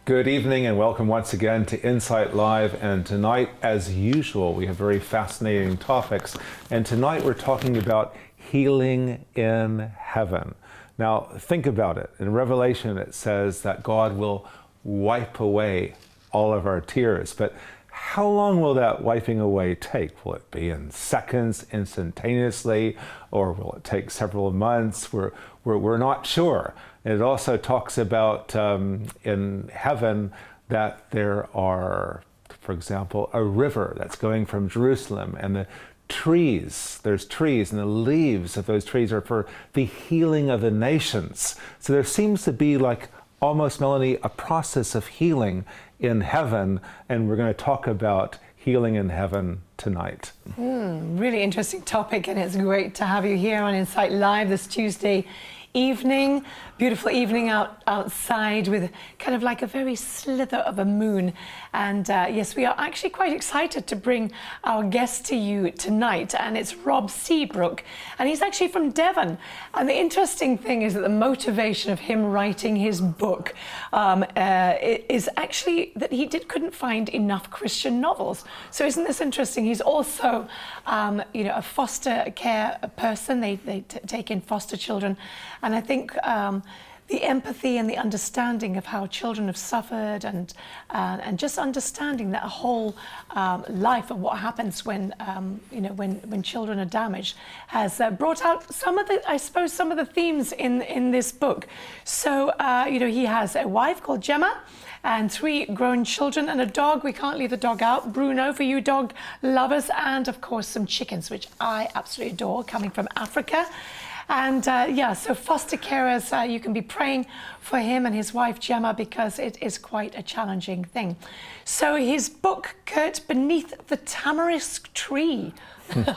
Good evening and welcome once again to Insight Live. And tonight, as usual, we have very fascinating topics. And tonight we're talking about healing in heaven. Now, think about it. In Revelation, it says that God will wipe away all of our tears. But how long will that wiping away take? Will it be in seconds, instantaneously, or will it take several months? We're not sure. And it also talks about in heaven that there are, for example, a river that's going from Jerusalem, and the trees, there's trees, and the leaves of those trees are for the healing of the nations. So there seems to be, like, almost, Melanie, a process of healing in heaven, and we're going to talk about healing in heaven tonight. Really interesting topic, and it's great to have you here on Insight Live this Tuesday evening. Beautiful evening outside with kind of like a very slither of a moon. And yes, we are actually quite excited to bring our guest to you tonight, and it's Rob Seabrook, and he's actually from Devon. And the interesting thing is that the motivation of him writing his book is actually that he couldn't find enough Christian novels. So isn't this interesting? He's also a foster care person. They take in foster children, and I think the empathy and the understanding of how children have suffered, and just understanding that whole life of what happens when when children are damaged has brought out some of the themes in this book. So he has a wife called Gemma, and 3 grown children, and a dog. We can't leave the dog out. Bruno, for you dog lovers, and of course some chickens, which I absolutely adore, coming from Africa. And so foster carers, you can be praying for him and his wife Gemma, because it is quite a challenging thing. So his book, Kurt, Beneath the Tamarisk Tree.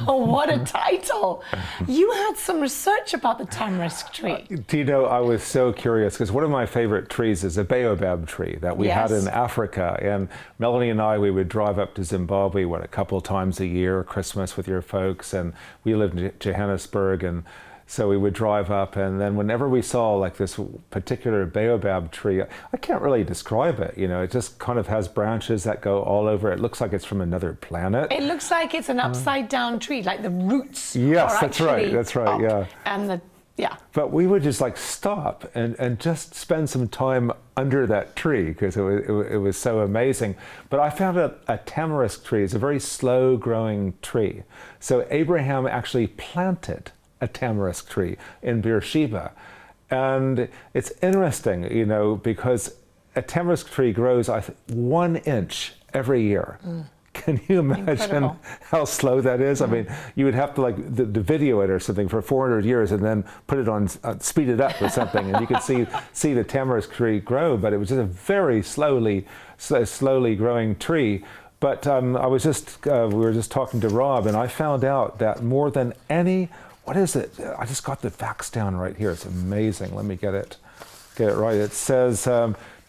What a title. You had some research about the tamarisk tree. Do you know, I was so curious, because one of my favorite trees is a baobab tree that we had in Africa. And Melanie and I, we would drive up to Zimbabwe, a couple times a year, Christmas with your folks. And we lived in Johannesburg, and so we would drive up, and then whenever we saw like this particular baobab tree, I can't really describe it, it just kind of has branches that go all over. It looks like it's from another planet. It looks like it's an upside down tree, like the roots Yes, are that's right, up, yeah. And But we would just like stop and just spend some time under that tree, because it was so amazing. But I found a tamarisk tree is a very slow growing tree. So Abraham actually planted a tamarisk tree in Beersheba. And it's interesting, because a tamarisk tree grows 1 inch every year. Can you imagine how slow that is? I mean, you would have to the video it or something for 400 years and then put it on, speed it up or something, and you could see the tamarisk tree grow, but it was just a very slowly growing tree. But I was we were just talking to Rob, and I found out that more than any, what is it? I just got the facts down right here. It's amazing. Let me get it right. It says,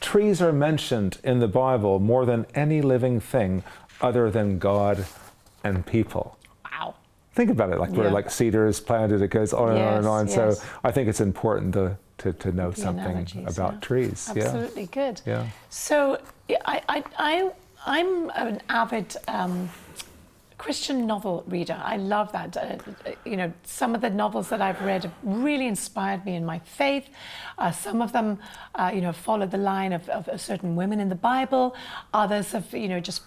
trees are mentioned in the Bible more than any living thing other than God and people. Wow. Think about it. We're like cedars planted. It goes on and on and on. So I think it's important to know something about trees. Absolutely good. Yeah. So I'm an avid Christian novel reader. I love that. Some of the novels that I've read have really inspired me in my faith. Some of them, followed the line of certain women in the Bible. Others have, just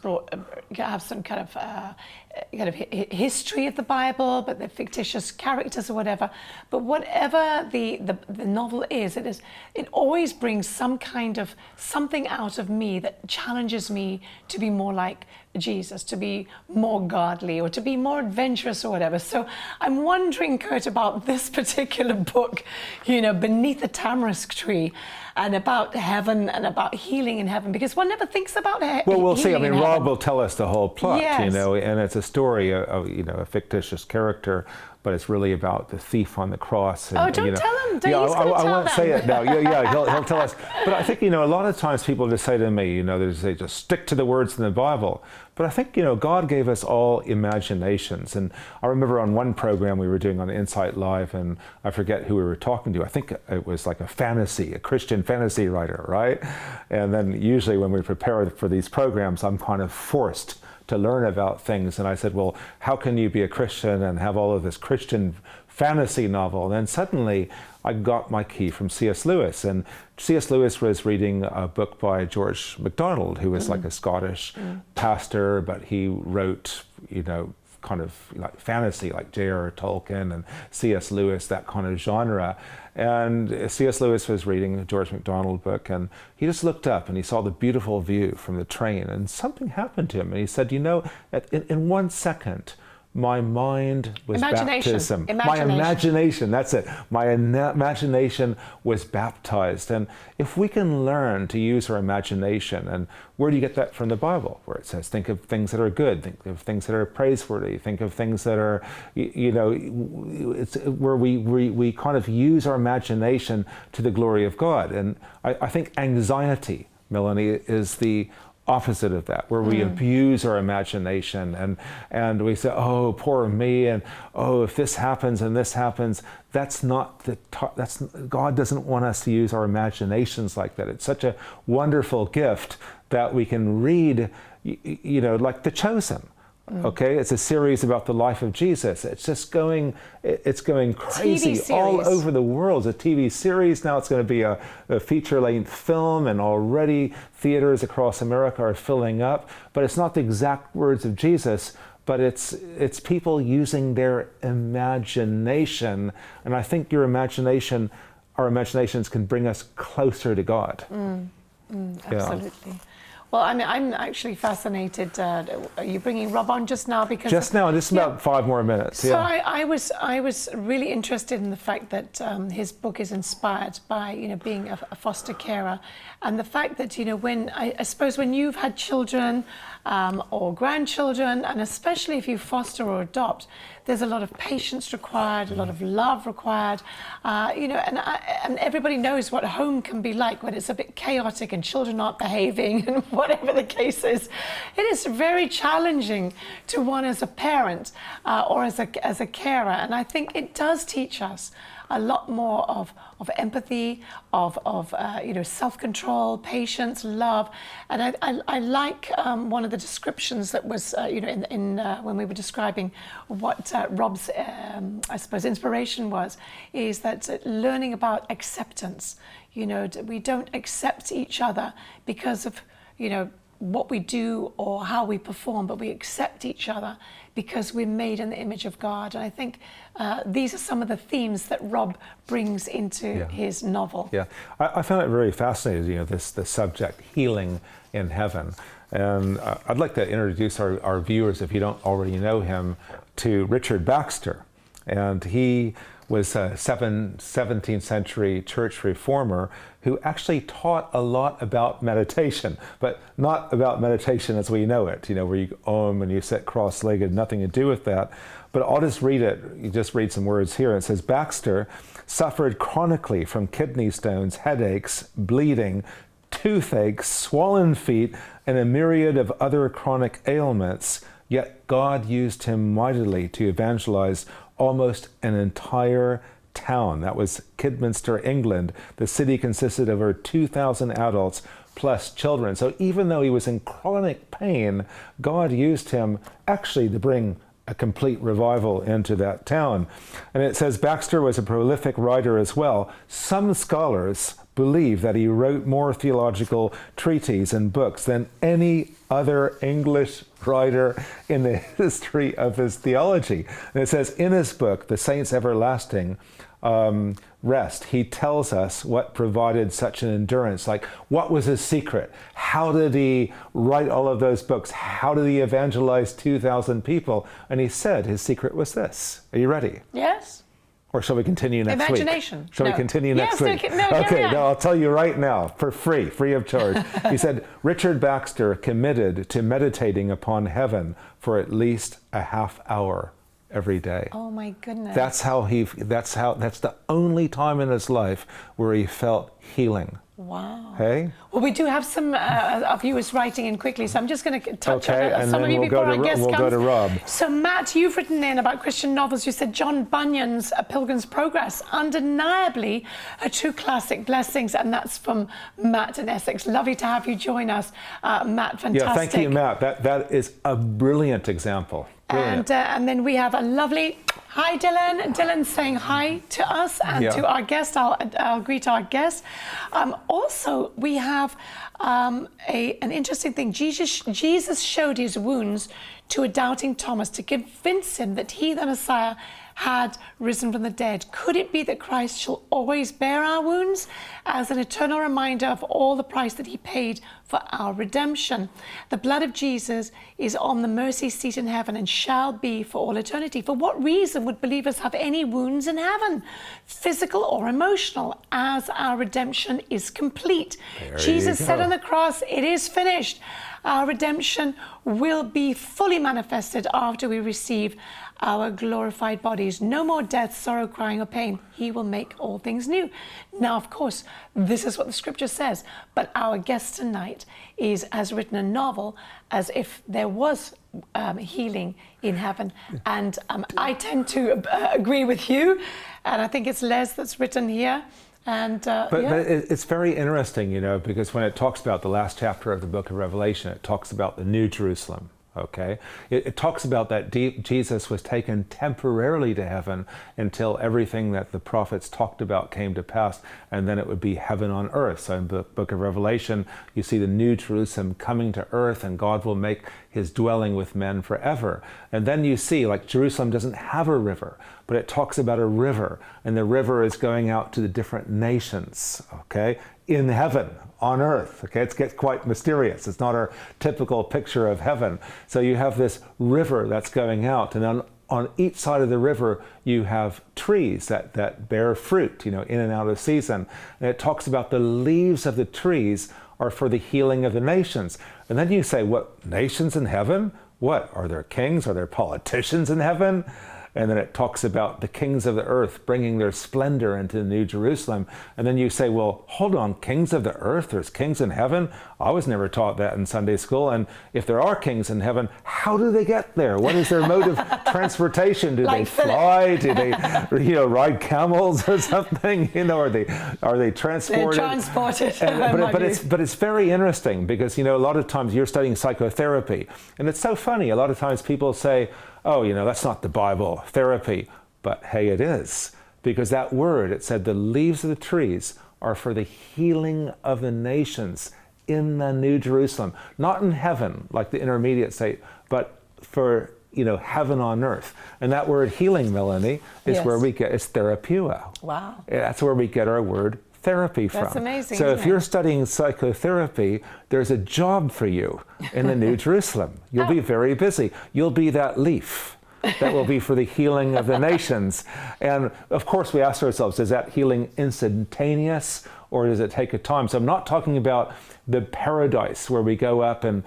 have some kind of history of the Bible, but they're fictitious characters or whatever. But whatever the novel is, it always brings some kind of something out of me that challenges me to be more like Jesus, to be more godly, or to be more adventurous or whatever. So I'm wondering, Kurt, about this particular book, Beneath the Tamarisk Tree, and about heaven and about healing in heaven, because one never thinks about Well, we'll see. I mean, Rob heaven. will tell us the whole plot, and it's a story of, a fictitious character, but it's really about the thief on the cross. And, don't tell him. Don't Yeah, you just gotta I tell won't them. say it now. Yeah, he'll tell us. But I think, a lot of times people just say to me, they say, just stick to the words in the Bible. But I think, God gave us all imaginations. And I remember on one program we were doing on Insight Live, and I forget who we were talking to. I think it was like a Christian fantasy writer, right? And then usually when we prepare for these programs, I'm kind of forced to learn about things. And I said, well, how can you be a Christian and have all of this Christian fantasy novel? And then suddenly I got my key from C.S. Lewis. And C.S. Lewis was reading a book by George MacDonald, who was like a Scottish pastor, but he wrote, kind of like fantasy, like J.R. Tolkien and C.S. Lewis, that kind of genre. And C.S. Lewis was reading the George MacDonald book, and he just looked up and he saw the beautiful view from the train, and something happened to him. And he said, in 1 second, my mind was baptism. My imagination, that's it. My imagination was baptized. And if we can learn to use our imagination, and where do you get that from the Bible? Where it says, think of things that are good, think of things that are praiseworthy, think of things that are, it's where we kind of use our imagination to the glory of God. And I think anxiety, Melanie, is the opposite of that, where we abuse our imagination and we say, oh, poor me, and oh, if this happens and this happens. That's not God doesn't want us to use our imaginations like that. It's such a wonderful gift that we can read, like The Chosen. Okay, it's a series about the life of Jesus. It's just going crazy all over the world. It's a TV series. Now it's going to be a feature-length film, and already theaters across America are filling up. But it's not the exact words of Jesus, but it's people using their imagination. And I think our imaginations can bring us closer to God. Absolutely. Yeah. Well, I'm actually fascinated. Are you bringing Rob on just now? Because just about 5 more minutes. So I was really interested in the fact that his book is inspired by being a foster carer, and the fact that when I suppose when you've had children or grandchildren, and especially if you foster or adopt, there's a lot of patience required, a lot of love required, and everybody knows what home can be like when it's a bit chaotic and children aren't behaving and whatever the case is. It is very challenging to one as a parent or as a carer, and I think it does teach us a lot more of empathy, of self-control, patience, love. And I like one of the descriptions that was in when we were describing what Rob's I suppose inspiration was, is that learning about acceptance. We don't accept each other because of what we do or how we perform, but we accept each other because we're made in the image of God. And I think these are some of the themes that Rob brings into his novel. Yeah, I found it very fascinating, the subject, healing in heaven. And I'd like to introduce our viewers, if you don't already know him, to Richard Baxter. And he was a 17th century church reformer who actually taught a lot about meditation, but not about meditation as we know it, where you and you sit cross-legged, nothing to do with that. But I'll just read it, you just read some words here. It says, Baxter suffered chronically from kidney stones, headaches, bleeding, toothache, swollen feet, and a myriad of other chronic ailments, yet God used him mightily to evangelize almost an entire town. That was Kidminster, England. The city consisted of over 2,000 adults plus children. So even though he was in chronic pain, God used him actually to bring a complete revival into that town. And it says Baxter was a prolific writer as well. Some scholars believe that he wrote more theological treatises and books than any other English writer in the history of his theology. And it says in his book, The Saints' Everlasting Rest, he tells us what provided such an endurance. Like, what was his secret? How did he write all of those books? How did he evangelize 2,000 people? And he said his secret was this. Are you ready? Yes. Or shall we continue next Imagination. week? Shall we continue next week? No, okay, no, I'll tell you right now, for free of charge. He said, Richard Baxter committed to meditating upon heaven for at least a half hour every day. Oh my goodness. That's the only time in his life where he felt healing. Wow. Hey? Well, we do have some viewers writing in quickly, so I'm just going to touch on and some then of you we'll before go our to, guest we'll comes. go to Rob. So, Matt, you've written in about Christian novels. You said John Bunyan's A Pilgrim's Progress, undeniably a true classic. Blessings, and that's from Matt in Essex. Lovely to have you join us, Matt. Fantastic. Yeah, thank you, Matt. That is a brilliant example. Brilliant. And then we have a lovely hi, Dylan. Dylan saying hi to us and to our guest. I'll greet our guest. Also, we have an interesting thing. Jesus showed his wounds to a doubting Thomas to convince him that he, the Messiah, had risen from the dead. Could it be that Christ shall always bear our wounds as an eternal reminder of all the price that he paid for our redemption? The blood of Jesus is on the mercy seat in heaven and shall be for all eternity. For what reason would believers have any wounds in heaven, physical or emotional, as our redemption is complete? Jesus said on the cross, "It is finished." Our redemption will be fully manifested after we receive our glorified bodies. No more death, sorrow, crying, or pain. He will make all things new. Now, of course, this is what the scripture says, but our guest tonight has written a novel as if there was healing in heaven. And I tend to agree with you, and I think it's Les that's written here. But it's very interesting, because when it talks about the last chapter of the book of Revelation, it talks about the New Jerusalem. Okay, it talks about that Jesus was taken temporarily to heaven until everything that the prophets talked about came to pass, and then it would be heaven on earth. So in the book of Revelation, you see the New Jerusalem coming to earth, and God will make his dwelling with men forever. And then you see, like, Jerusalem doesn't have a river, but it talks about a river, and the river is going out to the different nations, okay, in heaven, on earth. Okay, it gets quite mysterious. It's not our typical picture of heaven. So you have this river that's going out, and on each side of the river you have trees that bear fruit, in and out of season. And it talks about the leaves of the trees are for the healing of the nations. And then you say, what, nations in heaven? What, are there kings? Are there politicians in heaven? And then it talks about the kings of the earth bringing their splendor into the New Jerusalem. And then you say, well, hold on, kings of the earth? There's kings in heaven? I was never taught that in Sunday school. And if there are kings in heaven, how do they get there? What is their mode of transportation? Do they fly? Do they, ride camels or something? Are they transported? They're transported. But it's very interesting because, a lot of times you're studying psychotherapy. And it's so funny. A lot of times people say, oh, that's not the Bible, therapy. But hey, it is. Because that word, it said the leaves of the trees are for the healing of the nations in the New Jerusalem. Not in heaven, like the intermediate state, but for, heaven on earth. And that word healing, Melanie, is where we get, it's therapeuo. Wow. That's where we get our word therapy from. That's amazing. So if you're studying psychotherapy, there's a job for you in the New Jerusalem. You'll be very busy. You'll be that leaf that will be for the healing of the nations. And of course we ask ourselves, is that healing instantaneous or does it take a time? So I'm not talking about the paradise where we go up and,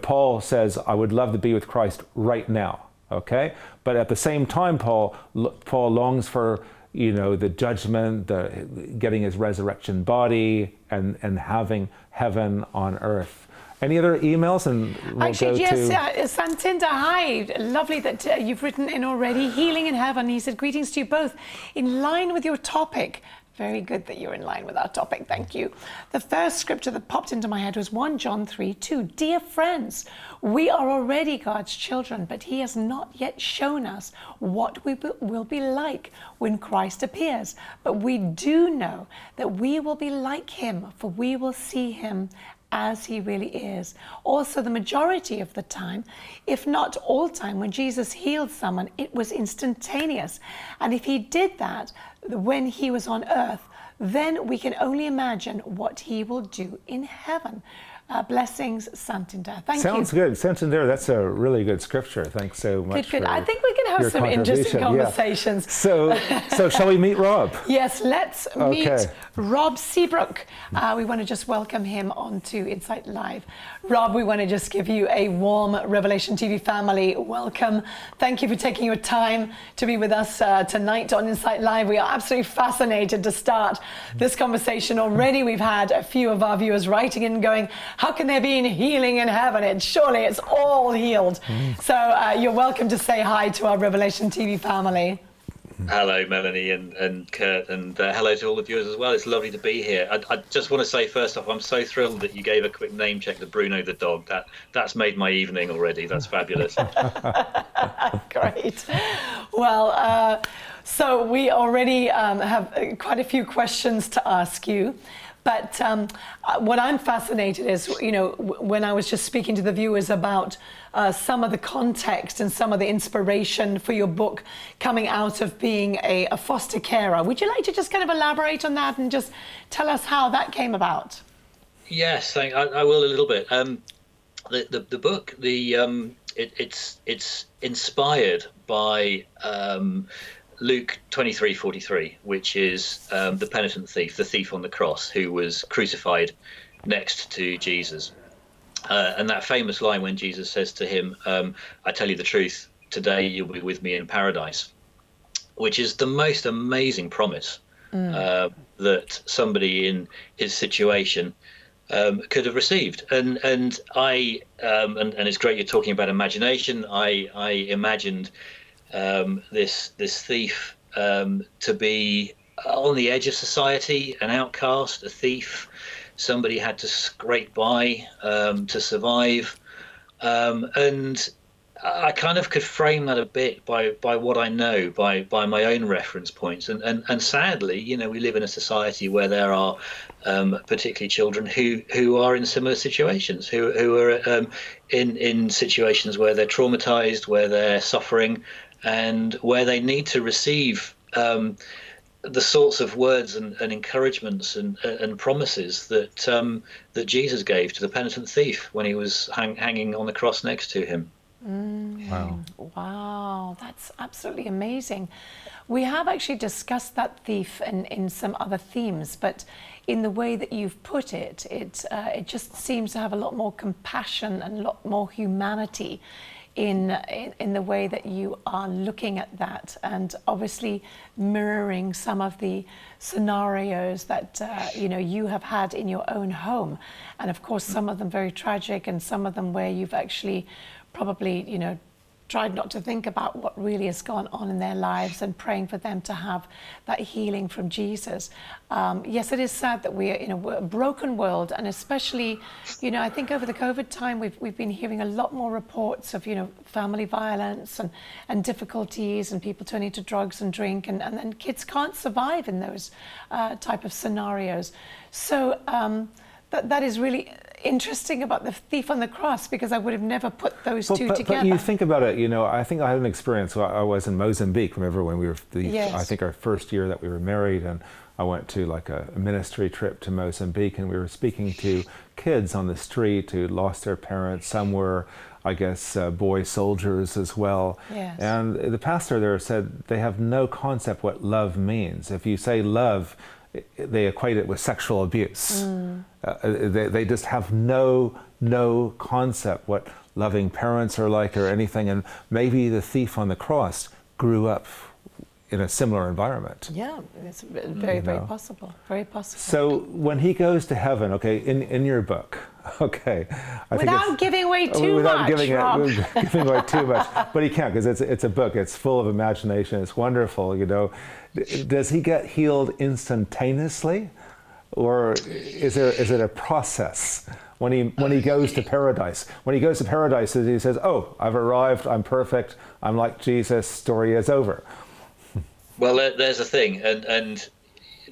Paul says, I would love to be with Christ right now. Okay? But at the same time, Paul longs for the judgment, getting his resurrection body, and having heaven on earth. Any other emails? And we'll go to Santinda, hi. Lovely that you've written in already. Healing in heaven. He said, greetings to you both. In line with your topic. Very good that you're in line with our topic. Thank you. The first scripture that popped into my head was 1 John 3:2. Dear friends, we are already God's children, but he has not yet shown us what we will be like when Christ appears. But we do know that we will be like him, for we will see him as he really is. Also, the majority of the time, if not all time, when Jesus healed someone, it was instantaneous. And if he did that when he was on earth, then we can only imagine what he will do in heaven. Blessings, Santander. Thank you. Sounds good. Santander, that's a really good scripture. Thanks so much. Good. For I think we can have your some interesting contribution. conversations. Yeah. So shall we meet Rob? Yes, let's meet Okay. Rob Seabrook. We want to just welcome him onto Insight Live. Rob, we want to just give you a warm Revelation TV family welcome. Thank you for taking your time to be with us tonight on Insight Live. We are absolutely fascinated to start this conversation. Already we've had a few of our viewers writing in going, how can there be healing in heaven? Surely it's all healed. So you're welcome to say hi to our Revelation TV family. Hello, Melanie and Kurt, and hello to all the viewers as well. It's lovely to be here. I just want to say first off, I'm so thrilled that you gave a quick name check to Bruno the dog. That's made my evening already. That's fabulous. Great. Well, so we already have quite a few questions to ask you. But what I'm fascinated is, when I was just speaking to the viewers about some of the context and some of the inspiration for your book coming out of being a foster carer. Would you like to just kind of elaborate on that and just tell us how that came about? Yes, I will a little bit. The book, it's inspired by Luke 23:43, which is the penitent thief, the thief on the cross, who was crucified next to Jesus. And that famous line when Jesus says to him, I tell you the truth, today you'll be with me in paradise, which is the most amazing promise that somebody in his situation could have received. And it's great you're talking about imagination. I imagined this thief to be on the edge of society, an outcast, a thief, somebody had to scrape by to survive, and I kind of could frame that a bit by what I know, by my own reference points, and sadly, we live in a society where there are particularly children who are in similar situations, who are in situations where they're traumatized, where they're suffering, and where they need to receive the sorts of words and encouragements and promises that Jesus gave to the penitent thief when he was hanging on the cross next to him. Wow, that's absolutely amazing. We have actually discussed that thief in some other themes, but in the way that you've put it, it just seems to have a lot more compassion and a lot more humanity in the way that you are looking at that, and obviously mirroring some of the scenarios that you have had in your own home, and of course some of them very tragic, and some of them where you've actually probably tried not to think about what really has gone on in their lives, and praying for them to have that healing from Jesus. Yes, it is sad that we're in a broken world, and especially, I think over the COVID time, we've been hearing a lot more reports of, family violence and difficulties, and people turning to drugs and drink, and then kids can't survive in those type of scenarios. So that is really interesting about the thief on the cross, because I would have never put those two together. But you think about it, I think I had an experience. I was in Mozambique, remember when we were, I think our first year that we were married, and I went to like a ministry trip to Mozambique, and we were speaking to kids on the street who lost their parents. Some were, I guess, boy soldiers as well. Yes. And the pastor there said they have no concept what love means. If you say love, they equate it with sexual abuse. They just have no concept what loving parents are like or anything. And maybe the thief on the cross grew up in a similar environment. Yeah, it's very possible. Very possible. So when he goes to heaven, okay, in your book, okay, without giving away too much, giving away too much, but he can't, because it's a book. It's full of imagination. It's wonderful. Does he get healed instantaneously, or is it a process? When he goes to paradise, he says, "Oh, I've arrived. I'm perfect. I'm like Jesus. Story is over." Well, there's a thing, and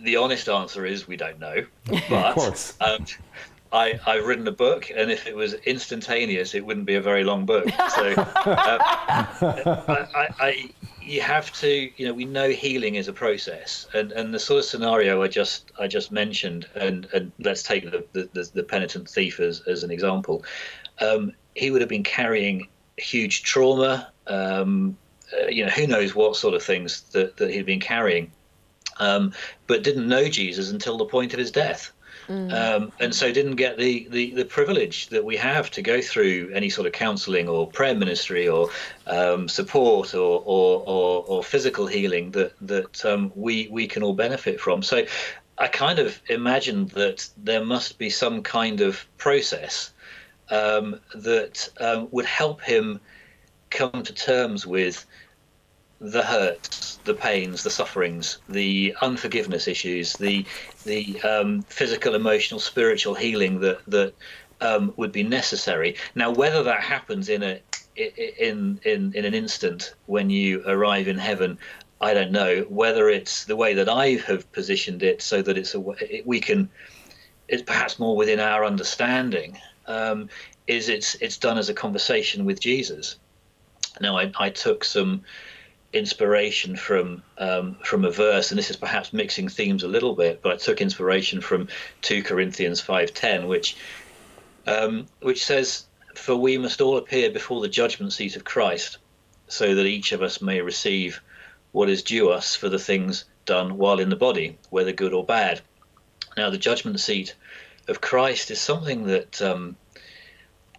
the honest answer is we don't know. But of course. I've written a book, and if it was instantaneous, it wouldn't be a very long book. So you have to, we know healing is a process, and the sort of scenario I just mentioned, and let's take the penitent thief as an example. He would have been carrying huge trauma. Who knows what sort of things that he'd been carrying, but didn't know Jesus until the point of his death. And so didn't get the privilege that we have to go through any sort of counselling or prayer ministry or support or physical healing that we can all benefit from. So I kind of imagined that there must be some kind of process that would help him come to terms with the hurts, the pains, the sufferings, the unforgiveness issues, the physical, emotional, spiritual healing that would be necessary. Now, whether that happens in an instant when you arrive in heaven, I don't know. Whether it's the way that I have positioned it, so that it's perhaps more within our understanding. It's done as a conversation with Jesus. Now, I took some inspiration from a verse, and this is perhaps mixing themes a little bit, but I took inspiration from 2 Corinthians 5:10, which says, "For we must all appear before the judgment seat of Christ, so that each of us may receive what is due us for the things done while in the body, whether good or bad." Now, the judgment seat of Christ is something that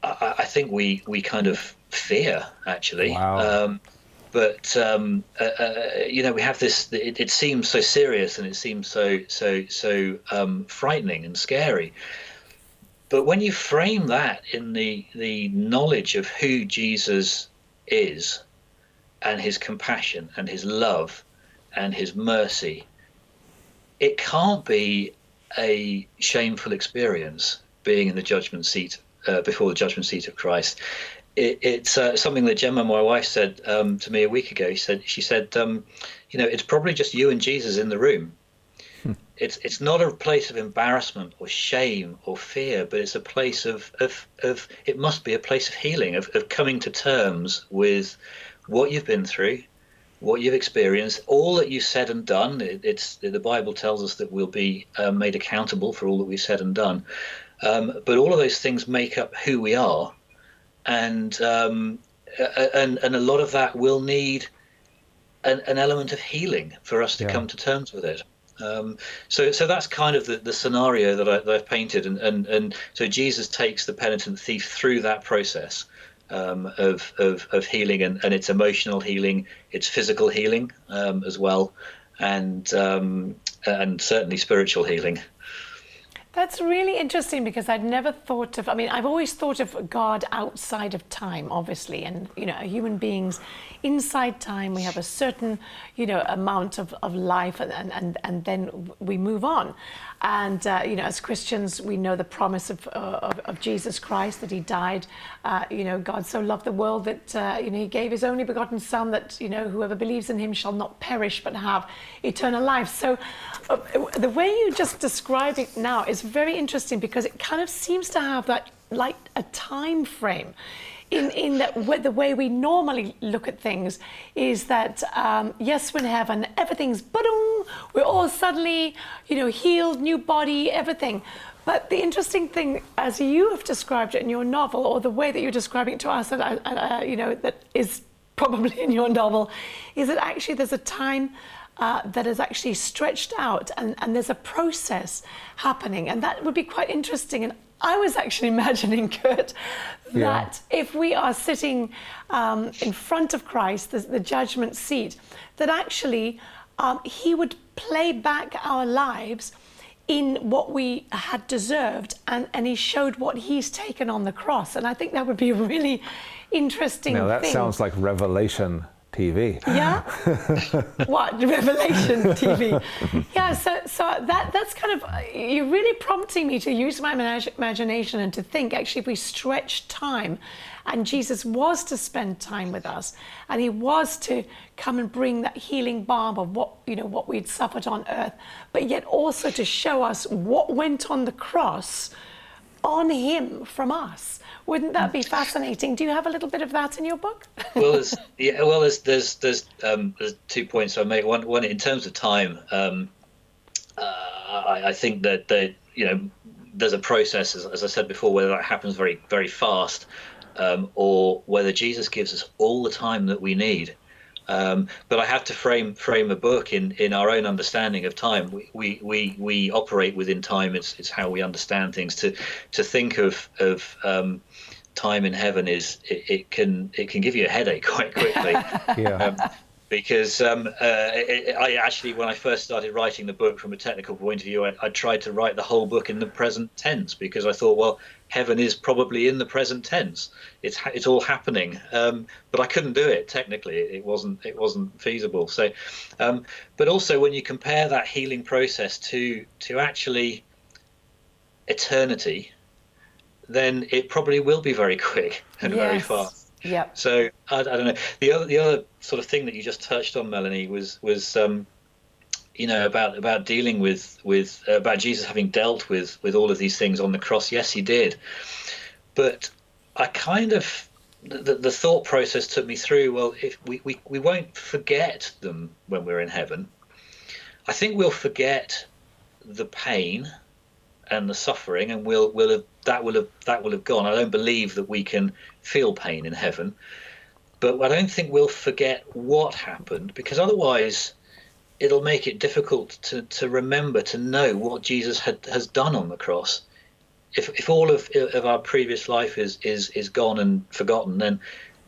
I think we kind of fear, actually. Wow. But we have this. It seems so serious, and it seems so frightening and scary. But when you frame that in the knowledge of who Jesus is, and his compassion, and his love, and his mercy, it can't be a shameful experience being in the judgment seat before the judgment seat of Christ. It's something that Gemma, my wife, said to me a week ago. She said, it's probably just you and Jesus in the room. It's not a place of embarrassment or shame or fear, but it's a place of it must be a place of healing, of coming to terms with what you've been through, what you've experienced, all that you've said and done. The Bible tells us that we'll be made accountable for all that we've said and done. But all of those things make up who we are. And a lot of that will need an element of healing for us to come to terms with it. So that's kind of the scenario that I've painted, and so Jesus takes the penitent thief through that process of healing, and it's emotional healing, it's physical healing as well, and certainly spiritual healing. That's really interesting, because I'd never thought of, I've always thought of God outside of time, obviously, and, human beings inside time. We have a certain, amount of life, and then we move on. And, as Christians, we know the promise of Jesus Christ, that he died. God so loved the world that, he gave his only begotten son, that, whoever believes in him shall not perish but have eternal life. So the way you just describe it now is very interesting, because it kind of seems to have that, like, a time frame. In that, the way we normally look at things is that, yes, we're in heaven, everything's ba-dum, we're all suddenly, healed, new body, everything. But the interesting thing, as you have described it in your novel, or the way that you're describing it to us, that is probably in your novel, is that actually there's a time that is actually stretched out, and there's a process happening, and that would be quite interesting. And I was actually imagining, Kurt, that if we are sitting in front of Christ, the judgment seat, that actually he would play back our lives in what we had deserved, and he showed what he's taken on the cross. And I think that would be a really interesting thing. Now that sounds like Revelation TV. Yeah? What? Revelation TV. Yeah, so that's kind of, you're really prompting me to use my imagination and to think, actually, if we stretch time, and Jesus was to spend time with us, and he was to come and bring that healing balm of what we'd suffered on earth, but yet also to show us what went on the cross, on him from us. Wouldn't that be fascinating? Do you have a little bit of that in your book? Well, there's 2 points I make. One in terms of time. I think that there's a process, as I said before, whether that happens very, very fast, or whether Jesus gives us all the time that we need. But I have to frame a book in our own understanding of time. We operate within time. It's how we understand things. To think of time in heaven it can give you a headache quite quickly. Yeah. Because I actually, when I first started writing the book from a technical point of view, I tried to write the whole book in the present tense, because I thought, well, heaven is probably in the present tense. It's all happening, but I couldn't do it technically. It wasn't feasible. So, but also when you compare that healing process to actually eternity, then it probably will be very quick and very fast. Yeah. So I don't know. The other sort of thing that you just touched on, Melanie, was about dealing with about Jesus having dealt with all of these things on the cross. Yes, he did. But I kind of the thought process took me through. Well, if we won't forget them when we're in heaven, I think we'll forget the pain and the suffering, and that will have gone. I don't believe that we can feel pain in heaven, but I don't think we'll forget what happened, because otherwise it'll make it difficult to remember, to know what Jesus has done on the cross. If all of our previous life is gone and forgotten, then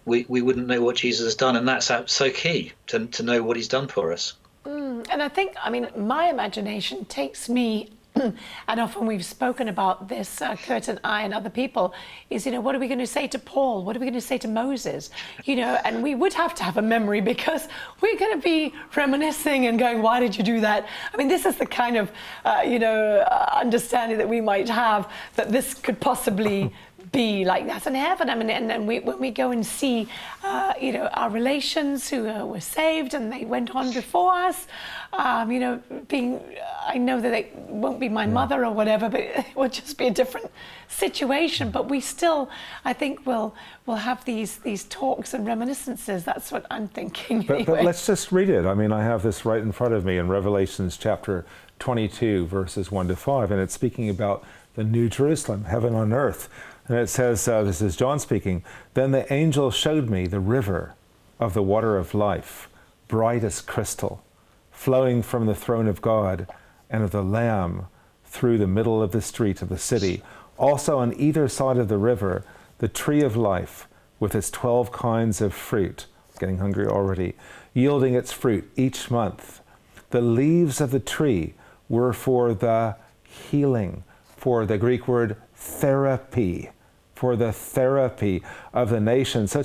we wouldn't know what Jesus has done, and that's so key to know what he's done for us. And I think, my imagination takes me, and often we've spoken about this, Kurt and I and other people, is, what are we going to say to Paul? What are we going to say to Moses? And we would have to have a memory, because we're going to be reminiscing and going, why did you do that? This is the kind of, understanding that we might have, that this could possibly be like that in heaven. And then when we go and see, our relations who were saved and they went on before us, I know that it won't be my mother or whatever, but it will just be a different situation. But we still, I think, will have these talks and reminiscences. That's what I'm thinking. But let's just read it. I have this right in front of me in Revelations chapter 22, verses 1 to 5, and it's speaking about the New Jerusalem, heaven on earth. And it says, this is John speaking, "Then the angel showed me the river of the water of life, bright as crystal, flowing from the throne of God and of the Lamb through the middle of the street of the city. Also on either side of the river, the tree of life with its 12 kinds of fruit," getting hungry already, "yielding its fruit each month. The leaves of the tree were for the healing," for the Greek word therapy, for the therapy of the nation. So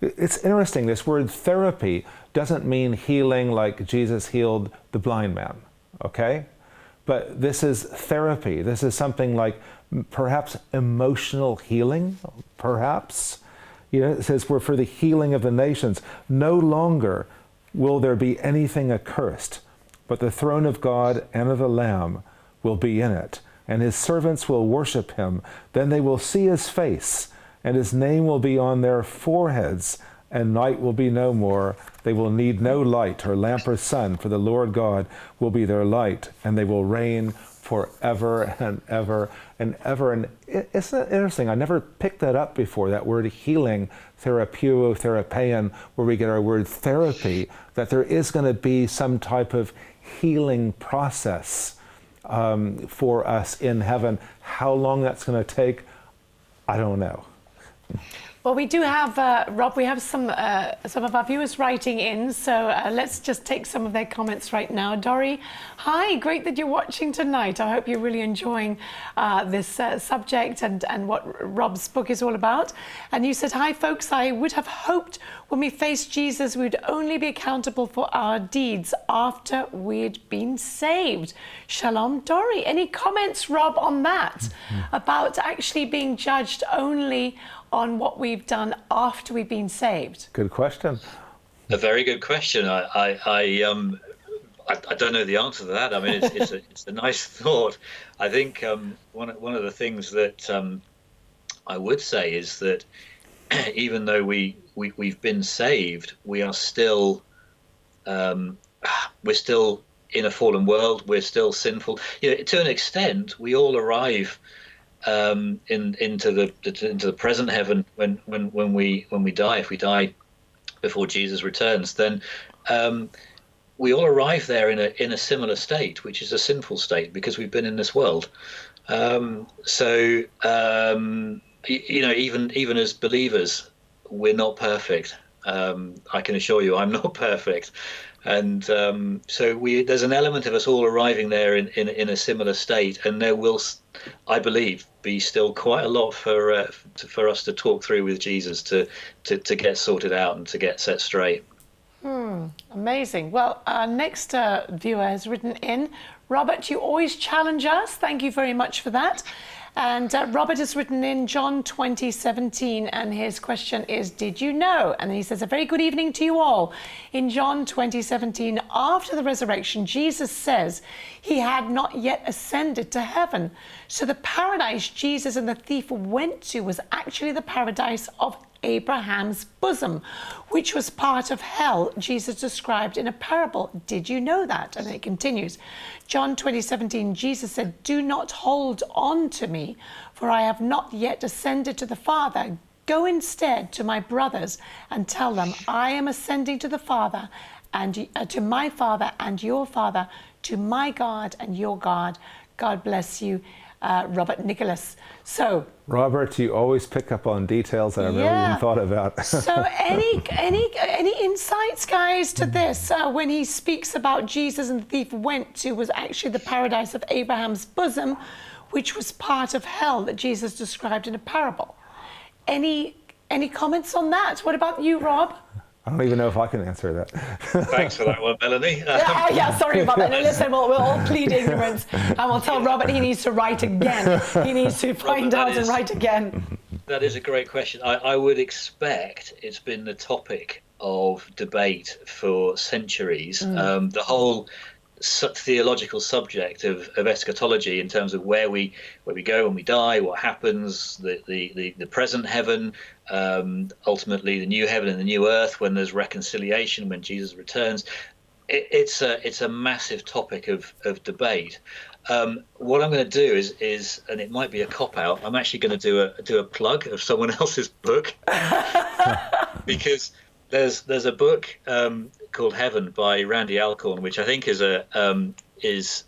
it's interesting, this word therapy doesn't mean healing like Jesus healed the blind man, okay? But this is therapy. This is something like perhaps emotional healing, perhaps. It says we're for the healing of the nations. "No longer will there be anything accursed, but the throne of God and of the Lamb will be in it, and his servants will worship him. Then they will see his face, and his name will be on their foreheads, and night will be no more. They will need no light or lamp or sun, for the Lord God will be their light, and they will reign forever and ever and ever." And isn't it interesting? I never picked that up before, that word healing, therapeuo, therapein, where we get our word therapy, that there is going to be some type of healing process for us in heaven. How long that's going to take, I don't know. Well, we do have, Rob, we have some of our viewers writing in, so let's just take some of their comments right now. Dory, hi, great that you're watching tonight. I hope you're really enjoying this subject and what Rob's book is all about. And you said, "Hi, folks, I would have hoped when we faced Jesus, we would only be accountable for our deeds after we'd been saved." Shalom, Dory. Any comments, Rob, on that? About actually being judged only on what we've done after we've been saved? Good question. A very good question. I don't know the answer to that. I mean, it's a nice thought. I think one of the things that I would say is that even though we've been saved, we're still in a fallen world. We're still sinful. To an extent, we all arrive into the present heaven when we die. If we die before Jesus returns, then we all arrive there in a similar state, which is a sinful state, because we've been in this world. Even as believers, we're not perfect. I can assure you, I'm not perfect, and there's an element of us all arriving there in a similar state, and there will, I believe, be still quite a lot for us to talk through with Jesus to get sorted out and to get set straight. Amazing. Well, our next viewer has written in. Robert, you always challenge us. Thank you very much for that. And Robert has written in John 20:17, and his question is, did you know? And he says, a very good evening to you all. In John 20:17, after the resurrection, Jesus says he had not yet ascended to heaven. So the paradise Jesus and the thief went to was actually the paradise of Abraham's bosom, which was part of hell Jesus described in a parable. Did you know that? And it continues. John 20:17, Jesus said, do not hold on to me, for I have not yet ascended to the Father. Go instead to my brothers and tell them, I am ascending to the Father, and to my Father and your Father, to my God and your God. God bless you, Robert Nicholas. So, Robert, you always pick up on details that I've never even thought about. So any insights, guys, to this? When he speaks about Jesus and the thief went to was actually the paradise of Abraham's bosom, which was part of hell that Jesus described in a parable. Any comments on that? What about you, Rob? I don't even know if I can answer that. Thanks for that one, Melanie. Sorry about that. No, listen, we'll all plead ignorance, and we'll tell Robert he needs to write again. He needs to find out and write again. That is a great question. I would expect it's been the topic of debate for centuries. The whole theological subject of eschatology, in terms of where we go when we die, what happens, the present heaven, ultimately the new heaven and the new earth, when there's reconciliation, when Jesus returns. It's a massive topic of debate. What I'm going to do is, and it might be a cop out, I'm actually going to do a plug of someone else's book, because there's a book called Heaven by Randy Alcorn, which I think is it's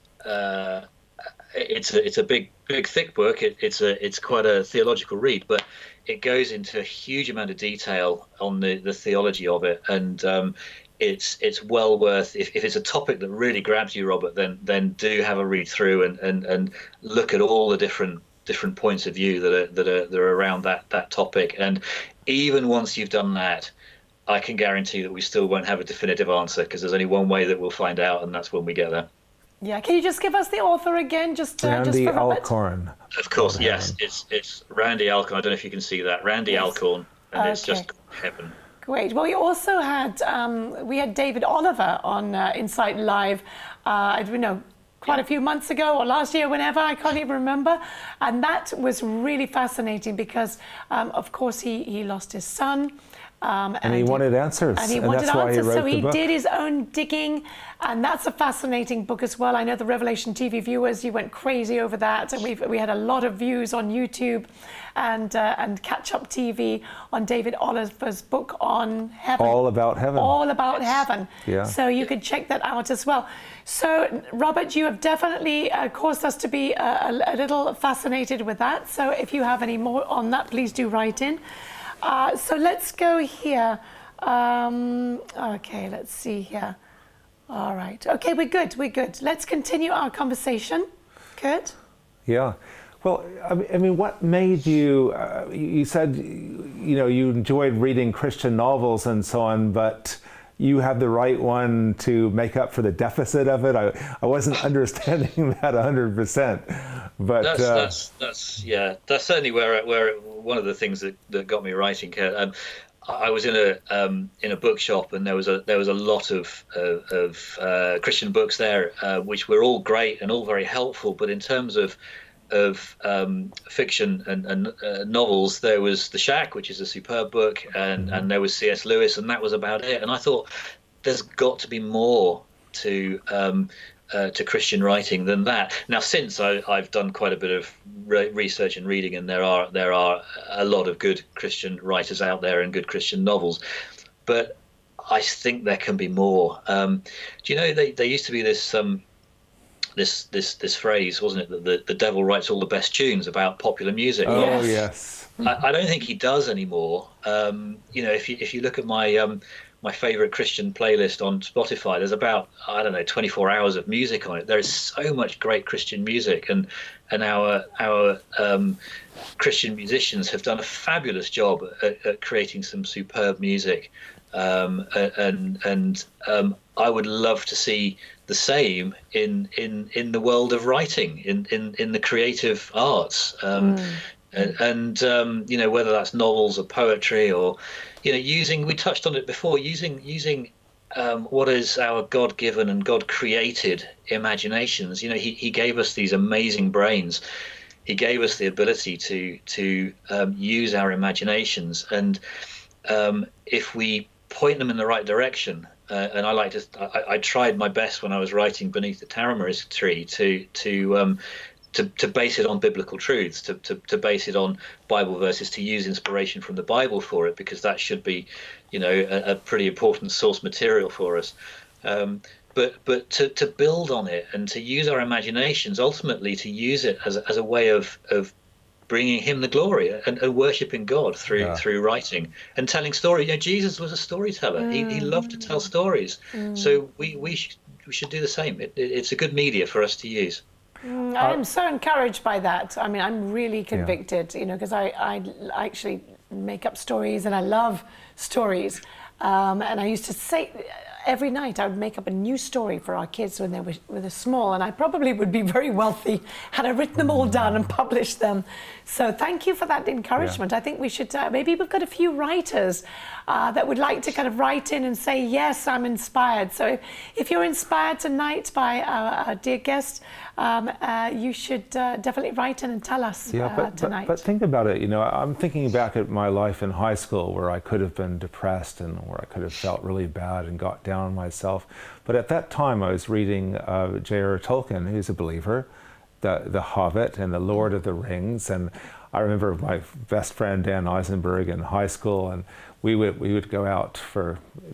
a big thick book. It's quite a theological read, but it goes into a huge amount of detail on the theology of it, and it's well worth, if it's a topic that really grabs you, Robert, then do have a read through and look at all the different points of view that are around that topic. And even once you've done that, I can guarantee that we still won't have a definitive answer, because there's only one way that we'll find out, and that's when we get there. Yeah, can you just give us the author again, Randy for Alcorn. Of course, yes, it's Randy Alcorn. I don't know if you can see that, Randy Alcorn, and it's just Heaven. Great. Well, we also had David Oliver on Insight Live. Quite a few months ago, or last year, whenever, I can't even remember. And that was really fascinating because, of course, he lost his son. And he wanted answers. And he wanted answers, so he did his own digging. And that's a fascinating book as well. I know the Revelation TV viewers, you went crazy over that. And we had a lot of views on YouTube and Catch Up TV on David Oliver's book on heaven. All about heaven. All about heaven. Yeah. So you could check that out as well. So, Robert, you have definitely caused us to be a little fascinated with that. So if you have any more on that, please do write in. So let's go here. Okay, let's see here. All right. Okay, we're good. Let's continue our conversation. Good? Yeah. Well, I mean, what made you, you said, you enjoyed reading Christian novels and so on, but you have the right one to make up for the deficit of it. I wasn't understanding that 100%, but that's certainly where one of the things that got me writing, Kurt. I was in a bookshop, and there was a lot of Christian books there, which were all great and all very helpful. But in terms of fiction and novels, there was The Shack, which is a superb book, and there was C.S. Lewis, and that was about it. And I thought, there's got to be more to Christian writing than that. Now, since I've done quite a bit of research and reading, and there are a lot of good Christian writers out there and good Christian novels, but I think there can be more. Do you know, there used to be this phrase, wasn't it, that the devil writes all the best tunes about popular music? Oh, Well, yes. I don't think he does anymore. If you look at my favorite Christian playlist on Spotify, there's about, I don't know, 24 hours of music on it. There is so much great Christian music, and our Christian musicians have done a fabulous job at creating some superb music. And I would love to see the same in the world of writing, in the creative arts. Whether that's novels or poetry, or we touched on it before, using what is our God-given and God-created imaginations. He gave us these amazing brains. He gave us the ability to use our imaginations, and if we point them in the right direction. And I tried my best when I was writing Beneath the Tamarisk Tree to base it on biblical truths, to base it on Bible verses, to use inspiration from the Bible for it, because that should be, a pretty important source material for us. But to build on it and to use our imaginations, ultimately to use it as a way of bringing him the glory and worshiping God through writing and telling stories. Jesus was a storyteller. He loved to tell stories. So we should do the same. It's a good media for us to use. I'm so encouraged by that. I mean, I'm really convicted, because I actually make up stories, and I love stories. And I used to say every night I would make up a new story for our kids when they were small, and I probably would be very wealthy had I written them all down and published them. So thank you for that encouragement. I think we should, maybe we've got a few writers that would like to kind of write in and say, yes, I'm inspired. So if you're inspired tonight by our dear guest, you should definitely write in and tell us tonight. But think about it, I'm thinking back at my life in high school, where I could have been depressed and where I could have felt really bad and got down on myself. But at that time I was reading J.R. Tolkien, who's a believer, the Hobbit and the Lord of the Rings. And I remember my best friend Dan Eisenberg in high school, and we would go out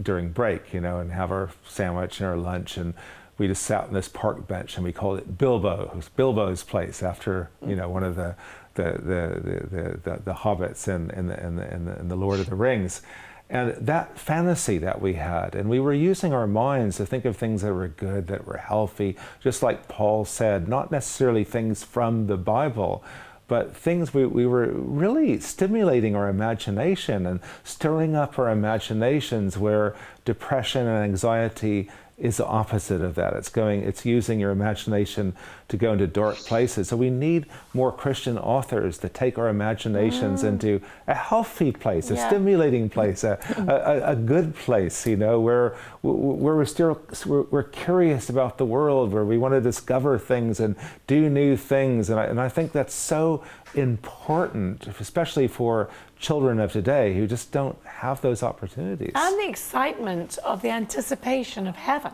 during break, and have our sandwich and our lunch, and we just sat on this park bench, and we called it Bilbo's place, after one of the hobbits and the Lord of the Rings. And that fantasy that we had, and we were using our minds to think of things that were good, that were healthy, just like Paul said, not necessarily things from the Bible, but things we were really stimulating our imagination and stirring up our imaginations, where depression and anxiety is the opposite of that. It's using your imagination to go into dark places. So we need more Christian authors to take our imaginations into a healthy place, a stimulating place, a good place, where we're curious about the world, where we want to discover things and do new things. And I think that's so important, especially for children of today who just don't have those opportunities. And the excitement of the anticipation of heaven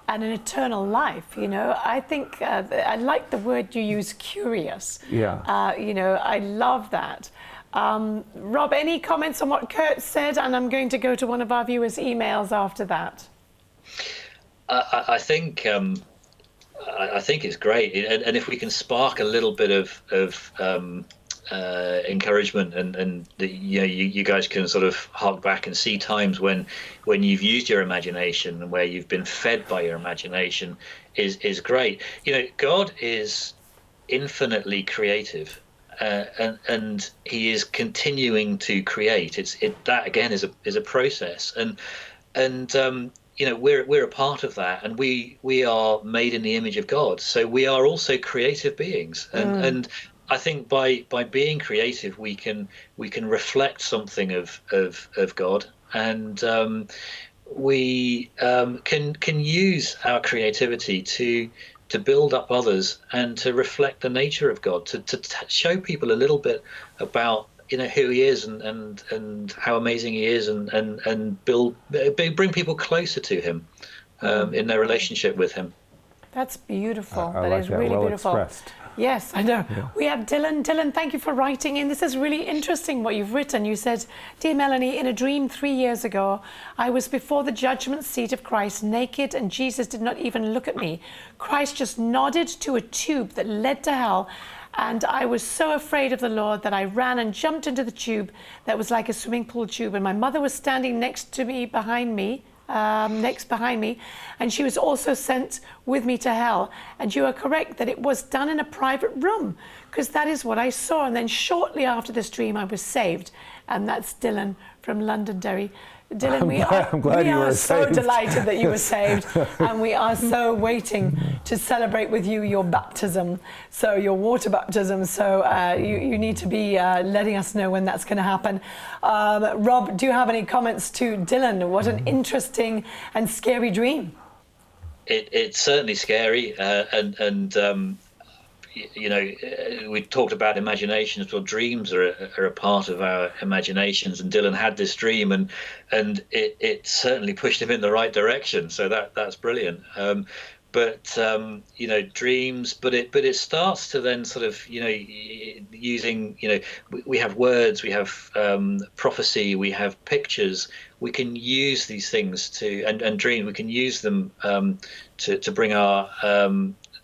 and an eternal life, I think I like the word you use, curious. Yeah. I love that. Rob, any comments on what Kurt said? And I'm going to go to one of our viewers' emails after that. I think it's great, and if we can spark a little bit of encouragement, and you guys can sort of hark back and see times when you've used your imagination and where you've been fed by your imagination is great. God is infinitely creative, and he is continuing to create. That again is a process, and we're a part of that, and we are made in the image of God, so we are also creative beings, and I think by being creative, we can reflect something of God, and we can use our creativity to build up others and to reflect the nature of God, to show people a little bit about who He is and how amazing He is, and bring people closer to Him in their relationship with Him. That's beautiful. I That like is that. really Well beautiful. expressed. Yes, I know. Yeah. We have Dylan. Dylan, thank you for writing in. This is really interesting what you've written. You said, "Dear Melanie, in a dream 3 years ago, I was before the judgment seat of Christ, naked, and Jesus did not even look at me. Christ just nodded to a tube that led to hell, and I was so afraid of the Lord that I ran and jumped into the tube that was like a swimming pool tube, and my mother was standing next behind me, and she was also sent with me to hell. And you are correct that it was done in a private room, because that is what I saw. And then shortly after this dream, I was saved." And that's Dylan from Londonderry. Dylan, we I'm glad you are were so saved. delighted that you were saved, and we are so waiting to celebrate with you your baptism, so your water baptism. So you need to be letting us know when that's going to happen. Rob, do you have any comments to Dylan? What an interesting and scary dream. It's certainly scary, we talked about imaginations. Well, dreams are a part of our imaginations, and Dylan had this dream, and it certainly pushed him in the right direction. So that's brilliant. Dreams, but it starts to then sort of using we have words, we have prophecy, we have pictures. We can use these things and dream. We can use them to bring our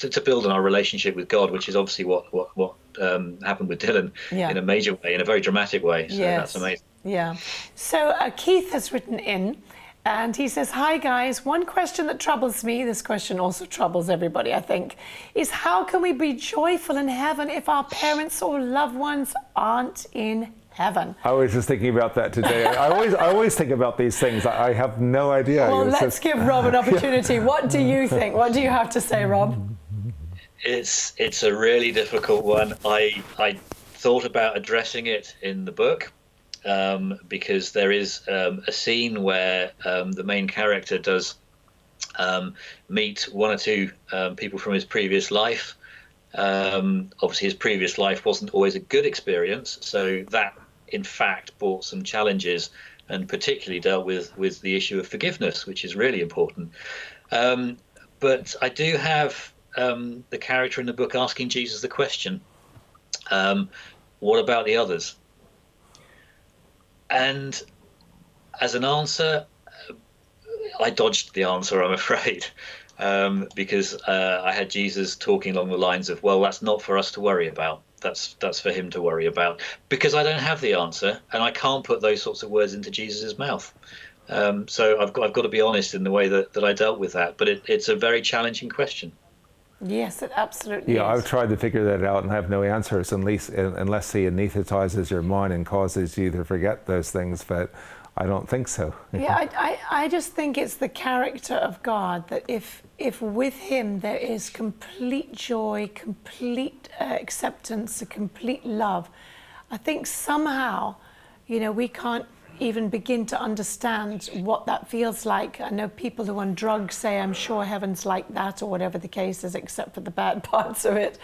to build on our relationship with God, which is obviously what happened with Dylan in a major way, in a very dramatic way. So that's amazing. Yeah. So Keith has written in, and he says, "Hi guys, one question that troubles me," this question also troubles everybody, I think, "is how can we be joyful in heaven if our parents or loved ones aren't in heaven?" I was just thinking about that today. I always think about these things. I have no idea. Well, let's give Rob an opportunity. What do you think? What do you have to say, Rob? It's a really difficult one. I thought about addressing it in the book because there is a scene where the main character does meet one or two people from his previous life. Obviously, his previous life wasn't always a good experience, so that in fact brought some challenges, and particularly dealt with the issue of forgiveness, which is really important. But I do have the character in the book asking Jesus the question, what about the others? And as an answer, I dodged the answer, I'm afraid, because I had Jesus talking along the lines of, well, that's not for us to worry about. That's for him to worry about, because I don't have the answer, and I can't put those sorts of words into Jesus's mouth. So I've got to be honest in the way that I dealt with that. But it's a very challenging question. Yes, it absolutely is. I've tried to figure that out and have no answers unless he anesthetizes your mind and causes you to forget those things, but I don't think so. Yeah, I just think it's the character of God that if with him there is complete joy, complete acceptance, a complete love, I think somehow, we can't even begin to understand what that feels like. I know people who are on drugs say, I'm sure heaven's like that, or whatever the case is, except for the bad parts of it.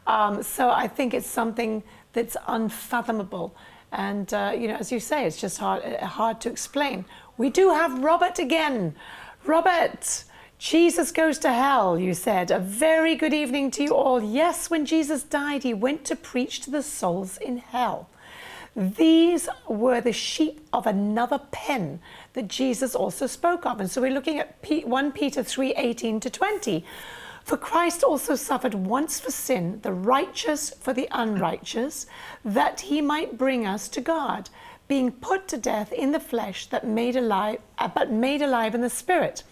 So I think it's something that's unfathomable. And, as you say, it's just hard to explain. We do have Robert again. Robert, Jesus goes to hell, you said. A very good evening to you all. Yes, when Jesus died, he went to preach to the souls in hell. These were the sheep of another pen that Jesus also spoke of. And so we're looking at 1 Peter 3:18-20. For Christ also suffered once for sin, the righteous for the unrighteous, that he might bring us to God, being put to death in the flesh, but made alive in the spirit,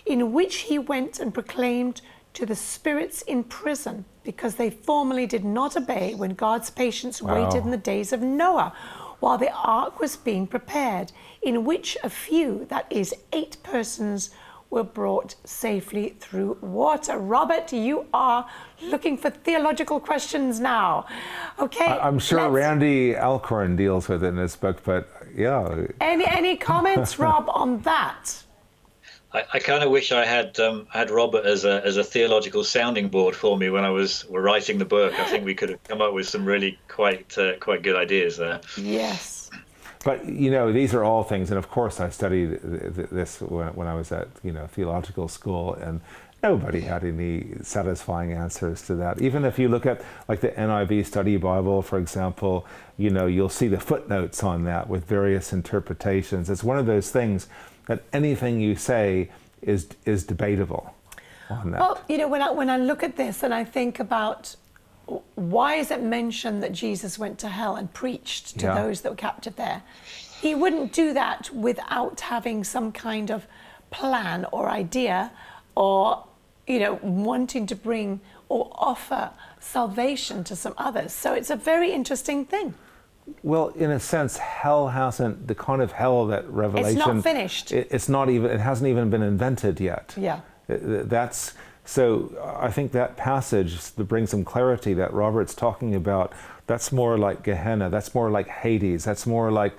in which he went and proclaimed to the spirits in prison, because they formerly did not obey when God's patience waited in the days of Noah, while the ark was being prepared, in which a few, that is 8 persons, were brought safely through water. Robert, you are looking for theological questions now. Okay. I'm sure Randy Alcorn deals with it in his book, but yeah. Any comments, Rob, on that? I kind of wish I had Robert as a theological sounding board for me when I was writing the book. I think we could have come up with some really quite good ideas there. Yes. But, you know, these are all things, and of course I studied this when I was at, you know, theological school, and nobody had any satisfying answers to that. Even if you look at, like, the NIV Study Bible, for example, you know, you'll see the footnotes on that with various interpretations. It's one of those things that anything you say is debatable on that. Well, you know, when I look at this and I think about why is it mentioned that Jesus went to hell and preached to those that were captured there? He wouldn't do that without having some kind of plan or idea, or, you know, wanting to bring or offer salvation to some others. So it's a very interesting thing. Well, in a sense, hell hasn't, the kind of hell that Revelation... It's not finished. It's not even, it hasn't even been invented yet. Yeah. That's... So I think that passage that brings some clarity that Robert's talking about, that's more like Gehenna, that's more like Hades, that's more like,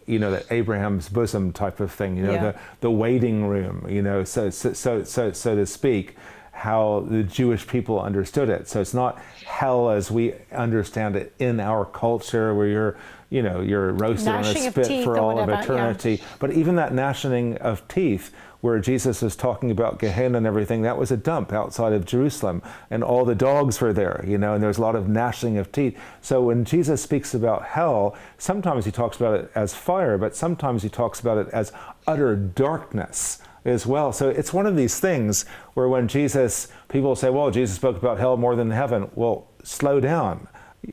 you know, the Abraham's bosom type of thing, you know, the waiting room, you know, so to speak, how the Jewish people understood it. So it's not hell as we understand it in our culture, where you're roasted on a spit for all of eternity. Yeah. But even that gnashing of teeth, where Jesus is talking about Gehenna and everything, that was a dump outside of Jerusalem, and all the dogs were there, you know, and there's a lot of gnashing of teeth. So when Jesus speaks about hell, sometimes he talks about it as fire, but sometimes he talks about it as utter darkness as well. So it's one of these things where when people say, well, Jesus spoke about hell more than heaven. Well, slow down.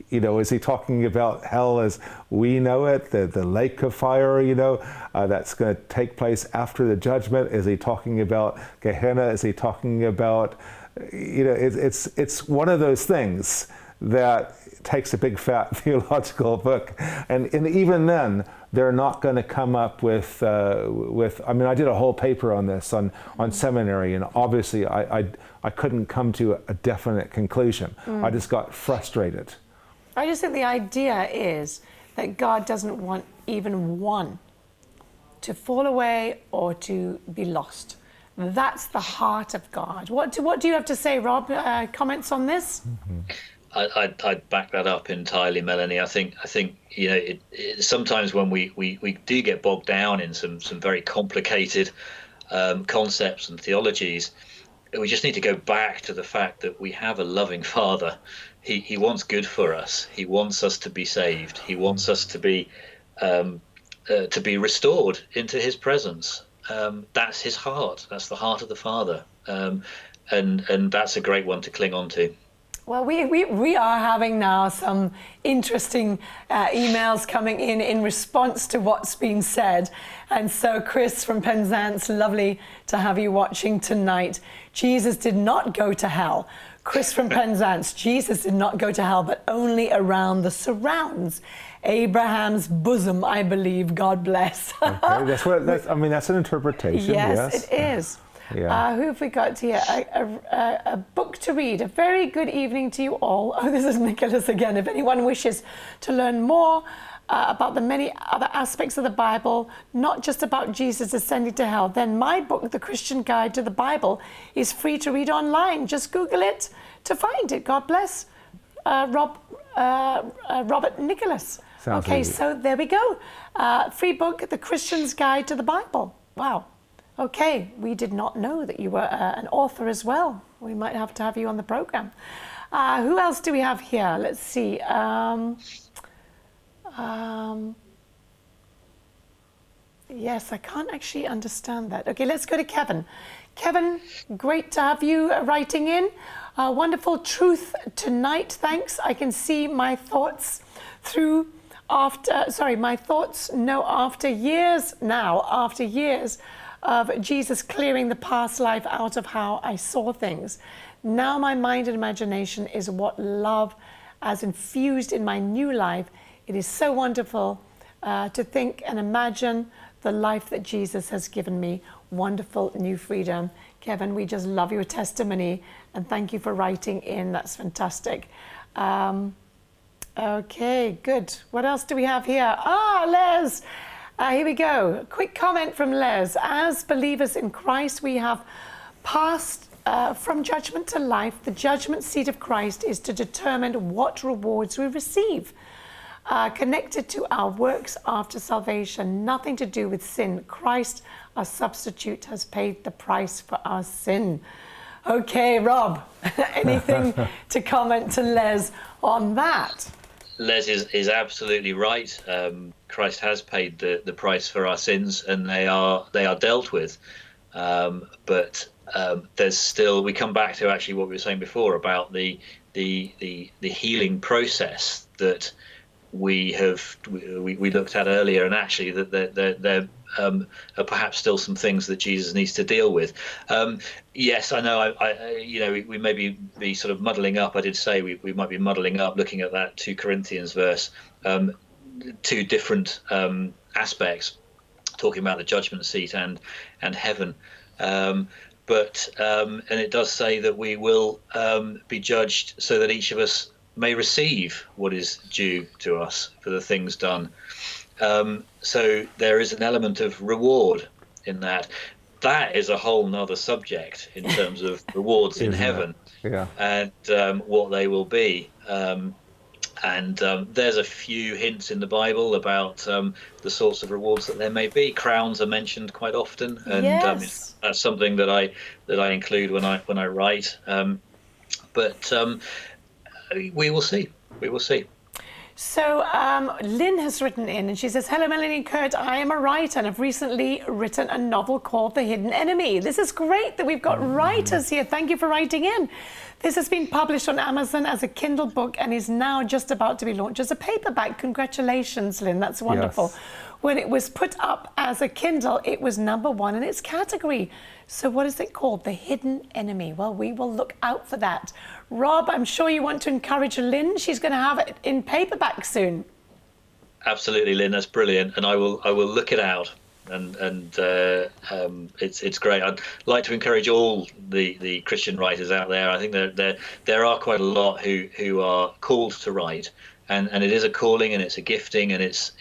You know, is he talking about hell as we know it, the lake of fire, you know, that's going to take place after the judgment? Is he talking about Gehenna? Is he talking about, you know, it's one of those things that takes a big fat theological book. And even then, they're not going to come up with, I mean, I did a whole paper on this on seminary, and obviously I couldn't come to a definite conclusion. I just got frustrated. I just think the idea is that God doesn't want even one to fall away or to be lost. That's the heart of God. What do you have to say, Rob? Comments on this? Mm-hmm. I'd back that up entirely, Melanie. I think you know, it sometimes when we do get bogged down in some very complicated concepts and theologies, we just need to go back to the fact that we have a loving Father. He wants good for us. He wants us to be saved. He wants us to be restored into his presence. That's his heart. That's the heart of the Father. And that's a great one to cling on to. Well, we are having now some interesting emails coming in response to what's been said. And so Chris from Penzance, lovely to have you watching tonight. Jesus did not go to hell. Chris from Penzance, Jesus did not go to hell, but only around the surrounds. Abraham's bosom, I believe, God bless. Okay, that's an interpretation. Yes, it is. Yeah. Who have we got here? A book to read. A very good evening to you all. Oh, this is Nicholas again. If anyone wishes to learn more about the many other aspects of the Bible, not just about Jesus ascending to hell, then my book, The Christian Guide to the Bible, is free to read online. Just Google it to find it. God bless Robert Nicholas. Sounds okay, easy. so there we go. Free book, The Christian's Guide to the Bible. Wow. Okay, we did not know that you were an author as well. We might have to have you on the program. Who else do we have here? Let's see. Yes, I can't actually understand that. Okay, let's go to Kevin. Kevin, great to have you writing in. Wonderful truth tonight, thanks. I can see my thoughts after years of Jesus clearing the past life out of how I saw things. Now my mind and imagination is what love has infused in my new life. It is so wonderful to think and imagine the life that Jesus has given me. wonderful new freedom. Kevin, we just love your testimony and thank you for writing in. That's fantastic. Okay, good. What else do we have here? Les. Here we go. Quick comment from Les. As believers in Christ, we have passed from judgment to life. The judgment seat of Christ is to determine what rewards we receive. Connected to our works after salvation, nothing to do with sin. Christ, our substitute, has paid the price for our sin. Okay, Rob, anything to comment to Les on that? Les is absolutely right. Christ has paid the price for our sins, and they are dealt with. But there's still, we come back to actually what we were saying before about the healing process that we looked at earlier, and actually that there are perhaps still some things that Jesus needs to deal with. Yes, I know. We may be sort of muddling up. I did say we might be muddling up, looking at that 2 Corinthians verse, 2 different aspects, talking about the judgment seat and heaven. But it does say that we will be judged so that each of us may receive what is due to us for the things done. So there is an element of reward in that. That is a whole nother subject in terms of rewards in heaven, and what they will be. There's a few hints in the Bible about the sorts of rewards that there may be. Crowns are mentioned quite often, and that's something that I include when I write. But we will see. We will see. So Lynn has written in and she says, hello, Melanie and Kurt. I am a writer and have recently written a novel called The Hidden Enemy. This is great that we've got writers here. Thank you for writing in. This has been published on Amazon as a Kindle book and is now just about to be launched as a paperback. Congratulations, Lynn. That's wonderful. Yes. When it was put up as a Kindle, it was #1 in its category. So what is it called? The Hidden Enemy. Well, we will look out for that. Rob, I'm sure you want to encourage Lynn. She's going to have it in paperback soon. Absolutely, Lynn. That's brilliant. And I will look it out. And it's great. I'd like to encourage all the Christian writers out there. I think there are quite a lot who are called to write. And it is a calling and it's a gifting, and it's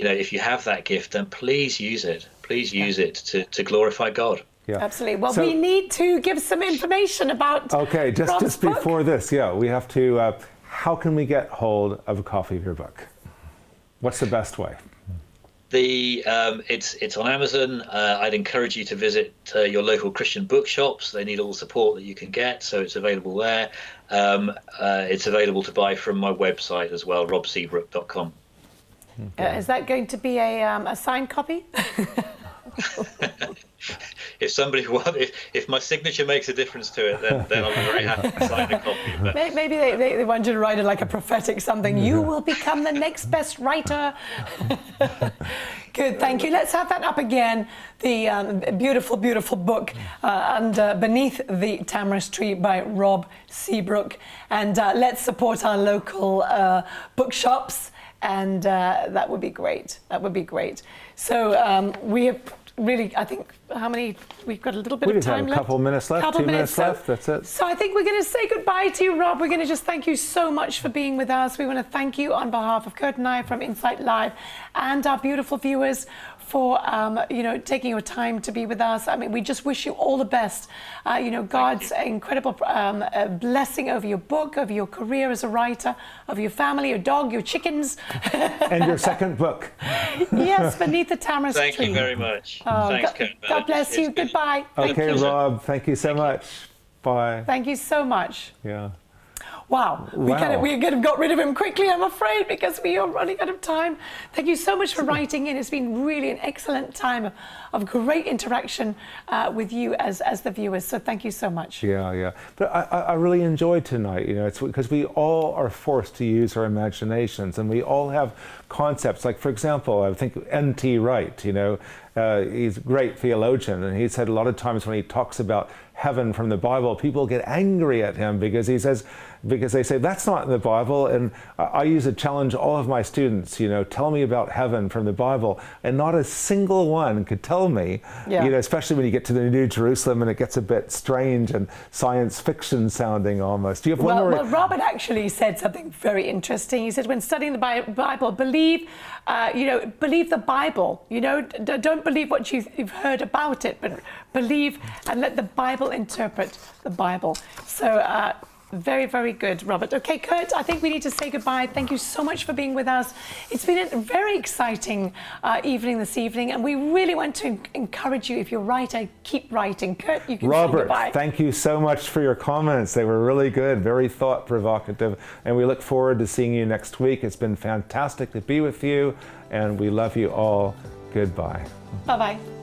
if you have that gift, then please use it. Please use it to glorify God. Yeah. Absolutely. Well, we need to give some information about just before this, we have to, how can we get hold of a copy of your book? What's the best way? It's on Amazon. I'd encourage you to visit your local Christian bookshops. They need all the support that you can get, so it's available there. It's available to buy from my website as well, robseabrook.com. Is that going to be a signed copy? If somebody if my signature makes a difference to it, then I'll be very happy to sign a copy. But maybe they want you to write it like a prophetic something. You will become the next best writer. Good, thank you. Let's have that up again. The beautiful, beautiful book, Beneath the Tamarisk Tree by Rob Seabrook. And let's support our local bookshops. And that would be great. That would be great. So we have really, I think, how many? We've got a little bit of time left. We have a couple minutes left. 2 minutes left. That's it. So I think we're going to say goodbye to you, Rob. We're going to just thank you so much for being with us. We want to thank you on behalf of Kurt and I from Insight Live and our beautiful viewers for taking your time to be with us. I mean, we just wish you all the best. God's incredible blessing over your book, over your career as a writer, over your family, your dog, your chickens. And your second book. Yes, Beneath the Tamarisk Tree. Thank you very much. Thanks, Kurt. God bless you. Goodbye. Okay, Rob, thank you so much. Bye. Thank you so much. Yeah. Wow. We could have got rid of him quickly, I'm afraid, because we are running out of time. Thank you so much for writing in. It's been really an excellent time of great interaction with you as the viewers. So thank you so much. Yeah. But I really enjoyed tonight. It's because we all are forced to use our imaginations, and we all have concepts. Like, for example, I think N.T. Wright, he's a great theologian, and he said a lot of times when he talks about heaven from the Bible, people get angry at him because they say that's not in the Bible. And I use to challenge all of my students, tell me about heaven from the Bible, and not a single one could tell me. Especially when you get to the New Jerusalem and it gets a bit strange and science fiction sounding almost. Do you have one more? Well, Robert actually said something very interesting. He said, when studying the Bible, believe the Bible. Don't believe what you've heard about it, but believe and let the Bible interpret the Bible. So very, very good, Robert. Okay, Kurt, I think we need to say goodbye. Thank you so much for being with us. It's been a very exciting evening this evening, and we really want to encourage you, if you're a writer, keep writing. Kurt, you can say goodbye. Robert, thank you so much for your comments. They were really good, very thought-provocative, and we look forward to seeing you next week. It's been fantastic to be with you, and we love you all. Goodbye. Bye-bye.